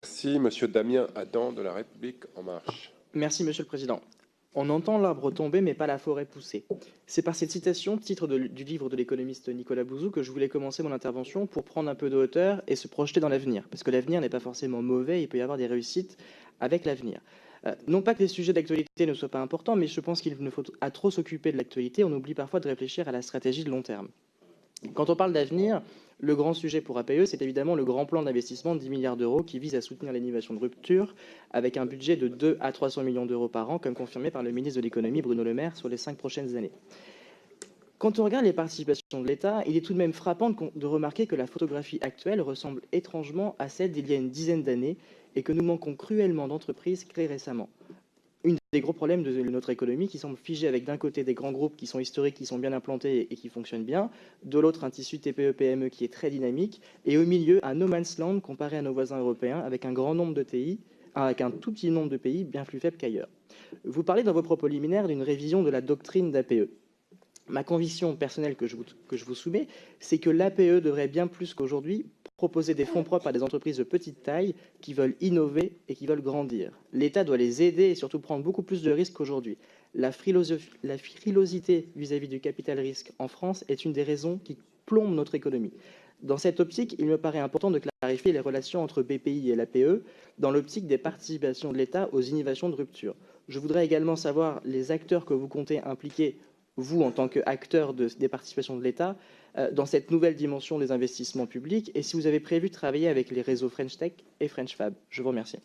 Merci, Monsieur Damien Adam de La République En Marche. Merci, Monsieur le Président. On entend l'arbre tomber, mais pas la forêt pousser. C'est par cette citation, titre du livre de l'économiste Nicolas Bouzou, que je voulais commencer mon intervention pour prendre un peu de hauteur et se projeter dans l'avenir. Parce que l'avenir n'est pas forcément mauvais, il peut y avoir des réussites avec l'avenir. Non pas que les sujets d'actualité ne soient pas importants, mais je pense qu'il ne faut à trop s'occuper de l'actualité, on oublie parfois de réfléchir à la stratégie de long terme. Quand on parle d'avenir, le grand sujet pour APE, c'est évidemment le grand plan d'investissement de 10 milliards d'euros qui vise à soutenir l'innovation de rupture avec un budget de 2 à 300 millions d'euros par an, comme confirmé par le ministre de l'économie Bruno Le Maire sur les 5 prochaines années. Quand on regarde les participations de l'État, il est tout de même frappant de remarquer que la photographie actuelle ressemble étrangement à celle d'il y a une dizaine d'années et que nous manquons cruellement d'entreprises créées récemment. Une des gros problèmes de notre économie qui semble figée avec d'un côté des grands groupes qui sont historiques, qui sont bien implantés et qui fonctionnent bien, de l'autre un tissu TPE-PME qui est très dynamique, et au milieu un no man's land comparé à nos voisins européens avec un grand nombre de pays, avec un tout petit nombre de pays bien plus faible qu'ailleurs. Vous parlez dans vos propos liminaires d'une révision de la doctrine d'APE. Ma conviction personnelle que je vous soumets, c'est que l'APE devrait bien plus qu'aujourd'hui proposer des fonds propres à des entreprises de petite taille qui veulent innover et qui veulent grandir. L'État doit les aider et surtout prendre beaucoup plus de risques qu'aujourd'hui. La frilosité vis-à-vis du capital risque en France est une des raisons qui plombe notre économie. Dans cette optique, il me paraît important de clarifier les relations entre BPI et l'APE dans l'optique des participations de l'État aux innovations de rupture. Je voudrais également savoir les acteurs que vous comptez impliquer, vous, en tant qu'acteur des participations de l'État, dans cette nouvelle dimension des investissements publics, et si vous avez prévu de travailler avec les réseaux French Tech et French Fab. Je vous remercie.